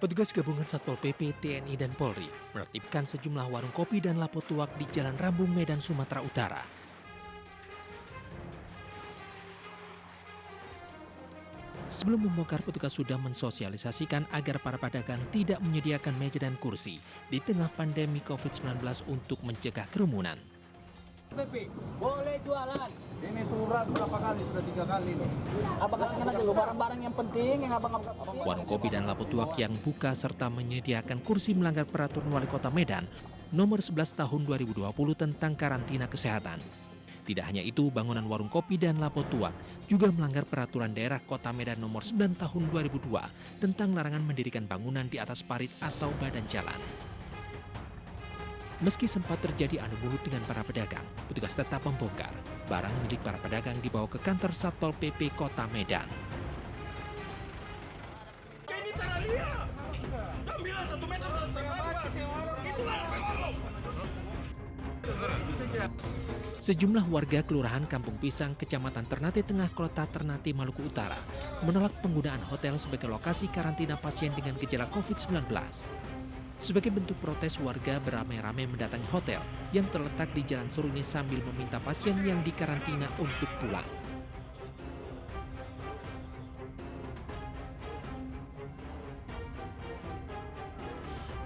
Petugas gabungan Satpol PP, TNI, dan Polri menertibkan sejumlah warung kopi dan lapo tuak di Jalan Rambung, Medan, Sumatera Utara. Sebelum membongkar, petugas sudah mensosialisasikan agar para pedagang tidak menyediakan meja dan kursi di tengah pandemi COVID-19 untuk mencegah kerumunan. PP, boleh jualan. Ini surat berapa kali? Sudah 3 kali nih. Abang kasihkan aja lo barang-barang yang penting yang abang. Warung kopi dan lapo tuak yang buka serta menyediakan kursi melanggar peraturan Wali Kota Medan nomor 11 tahun 2020 tentang karantina kesehatan. Tidak hanya itu, bangunan warung kopi dan lapo tuak juga melanggar peraturan daerah Kota Medan nomor 9 tahun 2002 tentang larangan mendirikan bangunan di atas parit atau badan jalan. Meski sempat terjadi adu mulut dengan para pedagang, petugas tetap membongkar. Barang milik para pedagang dibawa ke kantor Satpol PP Kota Medan. Ini tanah liat. Ambillah 1 meter itulah. Sejumlah warga Kelurahan Kampung Pisang, Kecamatan Ternate Tengah, Kota Ternate, Maluku Utara menolak penggunaan hotel sebagai lokasi karantina pasien dengan gejala COVID-19. Sebagai bentuk protes, warga beramai-ramai mendatangi hotel yang terletak di Jalan Seruni sambil meminta pasien yang dikarantina untuk pulang.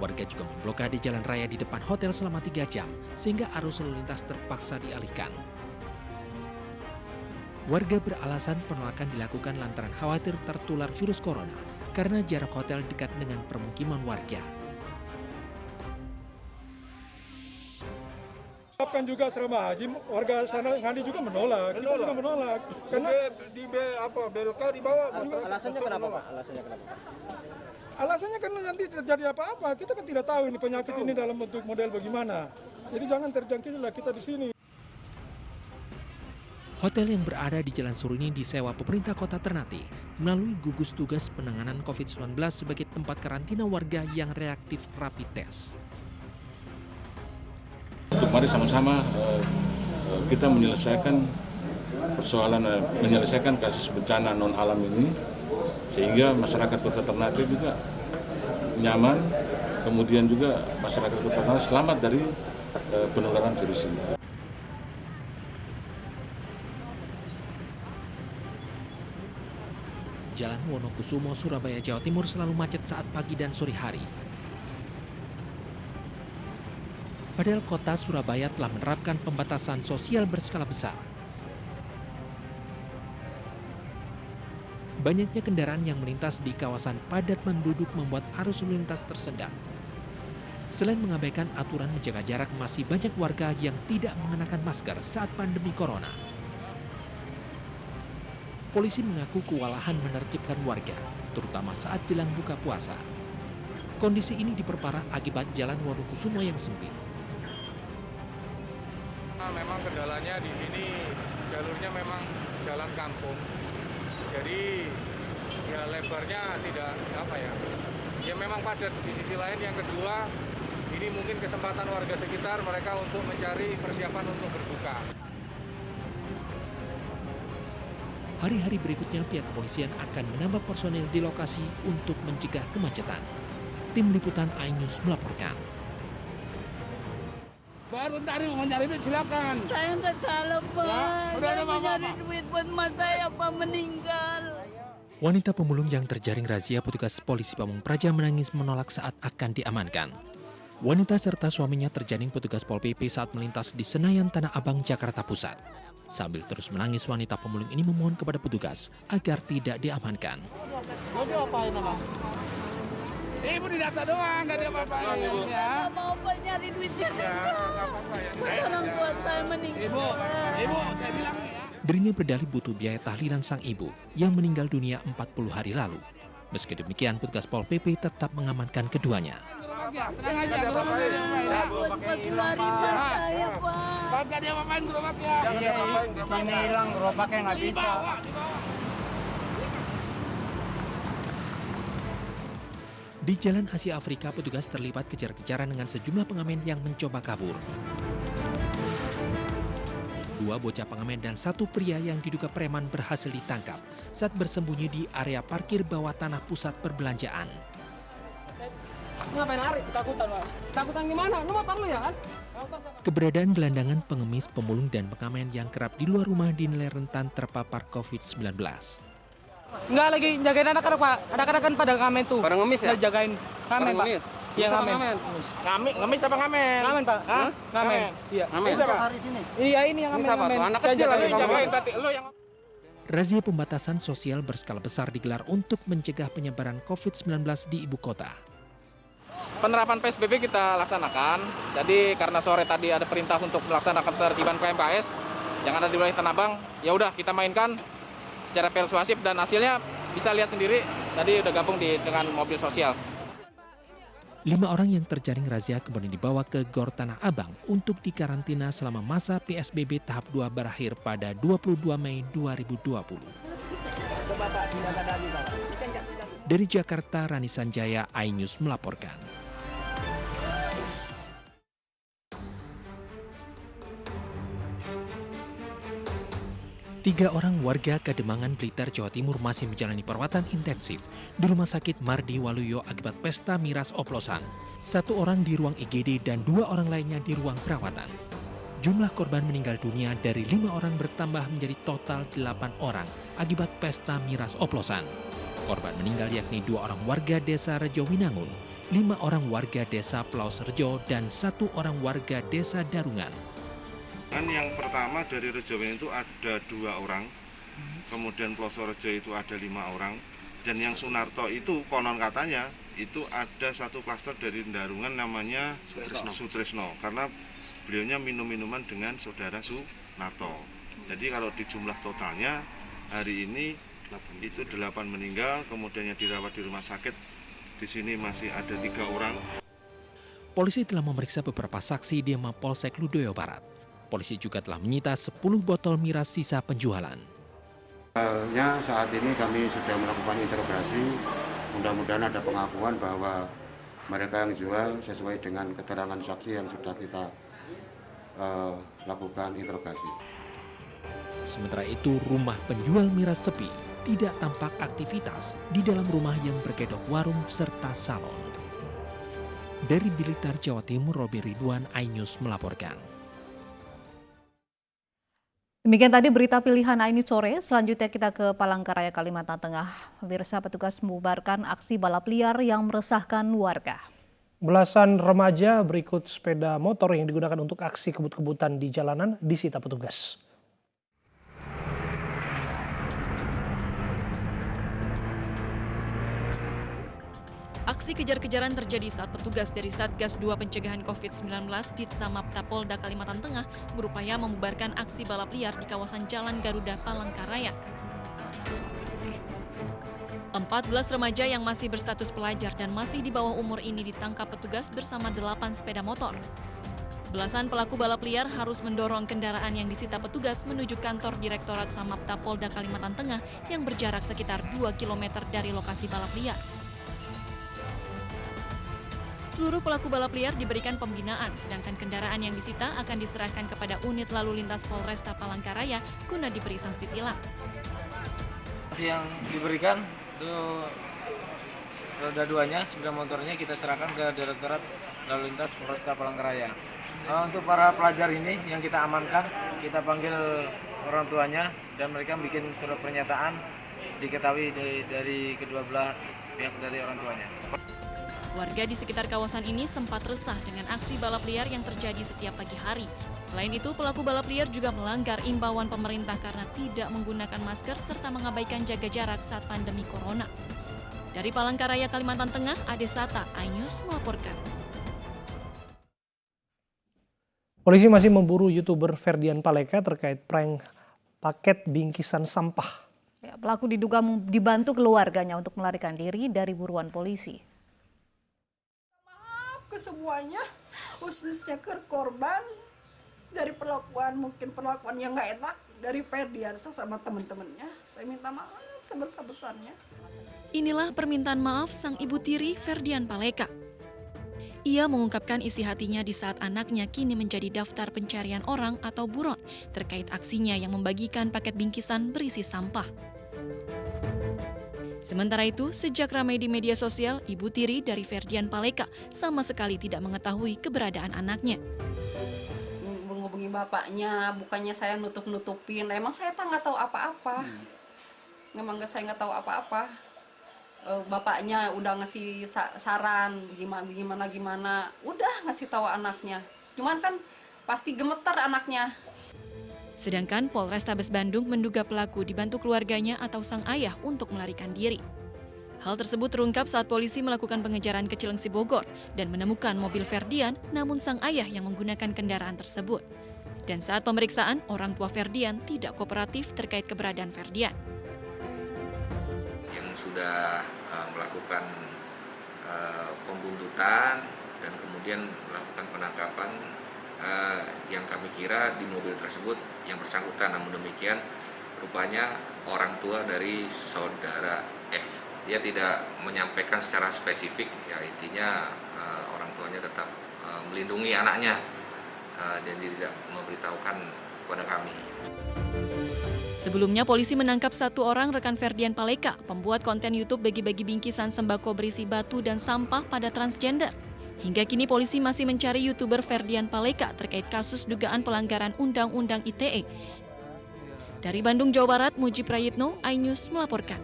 Warga juga memblokade jalan raya di depan hotel selama 3 jam, sehingga arus lalu lintas terpaksa dialihkan. Warga beralasan penolakan dilakukan lantaran khawatir tertular virus corona karena jarak hotel dekat dengan permukiman warga. Kan juga asrama haji, warga sana Ngadi juga menolak. Kita juga menolak. Karena di BLK dibawa. Alasannya kenapa, Pak? Alasannya karena nanti terjadi apa-apa, kita kan tidak tahu ini penyakit ini dalam bentuk model bagaimana. Jadi jangan terjangkitlah kita di sini. Hotel yang berada di Jalan Seruni disewa pemerintah Kota Ternate melalui gugus tugas penanganan COVID-19 sebagai tempat karantina warga yang reaktif rapid test. Untuk mari sama-sama kita menyelesaikan persoalan, menyelesaikan kasus bencana non alam ini, sehingga masyarakat Kota Ternate juga nyaman, kemudian juga masyarakat Kota Ternate selamat dari penularan virus ini. Jalan Wonokusumo, Surabaya, Jawa Timur selalu macet saat pagi dan sore hari. Padahal kota Surabaya telah menerapkan pembatasan sosial berskala besar. Banyaknya kendaraan yang melintas di kawasan padat penduduk membuat arus lalu lintas tersendat. Selain mengabaikan aturan menjaga jarak, masih banyak warga yang tidak mengenakan masker saat pandemi corona. Polisi mengaku kewalahan menertibkan warga, terutama saat jelang buka puasa. Kondisi ini diperparah akibat jalan Wonokusumo yang sempit. Memang kendalanya di sini jalurnya memang jalan kampung. Jadi ya lebarnya tidak ya memang padat. Di sisi lain yang kedua, ini mungkin kesempatan warga sekitar mereka untuk mencari persiapan untuk berbuka. Hari-hari berikutnya pihak kepolisian akan menambah personil di lokasi untuk mencegah kemacetan. Tim Liputan iNews melaporkan. Baru tadi mau nyari duit silakan. Saya nggak salah, Pak. Ya, udah Saya ada mau nyari duit buat mas saya, Pak, meninggal. Wanita pemulung yang terjaring razia petugas polisi Pamung Praja menangis menolak saat akan diamankan. Wanita serta suaminya terjaring petugas Pol PP saat melintas di Senayan, Tanah Abang, Jakarta Pusat. Sambil terus menangis, wanita pemulung ini memohon kepada petugas agar tidak diamankan. Mau diapain, Abang? Ibu didata doang, nggak ada apa-apa. Saya mau, Pak, nyari duitnya susah. Orang tua saya meninggal. Ibu, saya bilang ya. Dirinya berdalih butuh biaya tahlilan sang ibu yang meninggal dunia 40 hari lalu. Meski demikian, petugas Pol PP tetap mengamankan keduanya. Tenang aja, gerobaknya ya. Buat keluarga saya, Pak. Kagak dia apain gerobaknya. Di sini hilang, gerobaknya nggak bisa. Di Jalan Asia Afrika, petugas terlibat kejar-kejaran dengan sejumlah pengamen yang mencoba kabur. 2 bocah pengamen dan 1 pria yang diduga preman berhasil ditangkap saat bersembunyi di area parkir bawah tanah pusat perbelanjaan. Ngapain lari? Ketakutan, Pak. Ketakutan gimana? Lu motor lu ya kan? Keberadaan gelandangan pengemis, pemulung, dan pengamen yang kerap di luar rumah dinilai rentan terpapar COVID-19. Enggak lagi jagain anak-anak, Pak. Anak-anak kan pada ngamen tuh. Pada ngemis ya? Jagain ngamen, Pak. Iya, ngamen. Ngemis apa ngamen? Ngamen, Pak. Hah? Ngamen. Iya. Ngamen. Siapa? Iya, ini yang ngamen. Siapa tuh? Anak Saya kecil lagi jagain. jagain tadi lu yang Razia pembatasan sosial berskala besar digelar untuk mencegah penyebaran COVID-19 di ibu kota. penerapan PSBB kita laksanakan. Jadi karena sore tadi ada perintah untuk melaksanakan ketertiban PMKS yang ada di wilayah Tanah Abang, ya udah kita mainkan secara persuasif dan hasilnya bisa lihat sendiri. Tadi udah gabung dengan mobil sosial. 5 orang yang terjaring razia kemudian dibawa ke Gor Tanah Abang untuk dikarantina selama masa PSBB tahap 2 berakhir pada 22 Mei 2020. Dari Jakarta, Rani Sanjaya, iNews melaporkan. Tiga orang warga Kademangan, Blitar, Jawa Timur masih menjalani perawatan intensif di Rumah Sakit Mardi Waluyo akibat pesta miras oplosan. 1 orang di ruang IGD dan 2 orang lainnya di ruang perawatan. Jumlah korban meninggal dunia dari 5 orang bertambah menjadi total 8 orang akibat pesta miras oplosan. Korban meninggal yakni 2 orang warga desa Rejo Winangun, 5 orang warga desa Plaus Rejo, dan 1 orang warga desa Darungan. Yang pertama dari Rejowen itu ada 2 orang, kemudian Plosorejo itu ada 5 orang, dan yang Sunarto itu konon katanya itu ada 1 klaster dari Darungan namanya Sutrisno, karena beliaunya minum-minuman dengan saudara Sunarto. Jadi kalau di jumlah totalnya hari ini itu 8 meninggal, kemudian yang dirawat di rumah sakit di sini masih ada 3 orang. Polisi telah memeriksa beberapa saksi di Mapolsek Ludoyo Barat. Polisi juga telah menyita 10 botol miras sisa penjualan. Saat ini kami sudah melakukan interogasi, mudah-mudahan ada pengakuan bahwa mereka yang jual sesuai dengan keterangan saksi yang sudah kita lakukan interogasi. Sementara itu, rumah penjual miras sepi, tidak tampak aktivitas di dalam rumah yang berkedok warung serta salon. Dari Blitar, Jawa Timur, Robi Ridwan, iNews melaporkan. Demikian tadi berita pilihan iNews sore. Selanjutnya kita ke Palangkaraya, Kalimantan Tengah. Pemirsa, petugas membubarkan aksi balap liar yang meresahkan warga. Belasan remaja berikut sepeda motor yang digunakan untuk aksi kebut-kebutan di jalanan disita petugas. Aksi kejar-kejaran terjadi saat petugas dari Satgas 2 Pencegahan COVID-19 Ditsamapta Polda Kalimantan Tengah berupaya membubarkan aksi balap liar di kawasan Jalan Garuda Palangkaraya. 14 remaja yang masih berstatus pelajar dan masih di bawah umur ini ditangkap petugas bersama 8 sepeda motor. Belasan pelaku balap liar harus mendorong kendaraan yang disita petugas menuju kantor Direktorat Samapta Polda Kalimantan Tengah yang berjarak sekitar 2 km dari lokasi balap liar. Seluruh pelaku balap liar diberikan pembinaan, sedangkan kendaraan yang disita akan diserahkan kepada unit lalu lintas Polresta Palangkaraya guna diberi sanksi tilang. Yang diberikan itu roda 2-nya, sepeda motornya kita serahkan ke Direktorat Lalu Lintas Polresta Palangkaraya. Untuk para pelajar ini yang kita amankan, kita panggil orang tuanya dan mereka bikin surat pernyataan diketahui dari kedua belah pihak dari orang tuanya. Warga di sekitar kawasan ini sempat resah dengan aksi balap liar yang terjadi setiap pagi hari. Selain itu, pelaku balap liar juga melanggar imbauan pemerintah karena tidak menggunakan masker serta mengabaikan jaga jarak saat pandemi corona. Dari Palangkaraya, Kalimantan Tengah, Ade Sata, iNews melaporkan. Polisi masih memburu YouTuber Ferdian Paleka terkait prank paket bingkisan sampah. Ya, pelaku diduga dibantu keluarganya untuk melarikan diri dari buruan polisi. Ke semuanya, khususnya ke korban dari perlakuan yang nggak enak dari Ferdiansa sama teman-temannya. Saya minta maaf sebesar-besarnya. Inilah permintaan maaf sang ibu tiri Ferdian Paleka. Ia mengungkapkan isi hatinya di saat anaknya kini menjadi daftar pencarian orang atau buron terkait aksinya yang membagikan paket bingkisan berisi sampah. Sementara itu, sejak ramai di media sosial, ibu tiri dari Ferdian Paleka sama sekali tidak mengetahui keberadaan anaknya. Menghubungi bapaknya, bukannya saya nutup-nutupin. Emang saya nggak tahu apa-apa. Saya nggak tahu apa-apa. Bapaknya udah ngasih saran gimana, udah ngasih tahu anaknya. Cuman kan pasti gemeter anaknya. Sedangkan Polrestabes Bandung menduga pelaku dibantu keluarganya atau sang ayah untuk melarikan diri. Hal tersebut terungkap saat polisi melakukan pengejaran ke Cilengsi Bogor dan menemukan mobil Ferdian, namun sang ayah yang menggunakan kendaraan tersebut. Dan saat pemeriksaan, orang tua Ferdian tidak kooperatif terkait keberadaan Ferdian. Yang sudah melakukan pembuntutan dan kemudian melakukan penangkapan yang kami kira di mobil tersebut yang bersangkutan, namun demikian rupanya orang tua dari saudara F. Dia tidak menyampaikan secara spesifik, ya intinya orang tuanya tetap melindungi anaknya dan tidak memberitahukan kepada kami. Sebelumnya, polisi menangkap 1 orang rekan Ferdian Paleka, pembuat konten YouTube bagi-bagi bingkisan sembako berisi batu dan sampah pada transgender. Hingga kini polisi masih mencari YouTuber Ferdian Paleka terkait kasus dugaan pelanggaran Undang-Undang ITE. Dari Bandung, Jawa Barat, Mujib Prayitno, iNews melaporkan.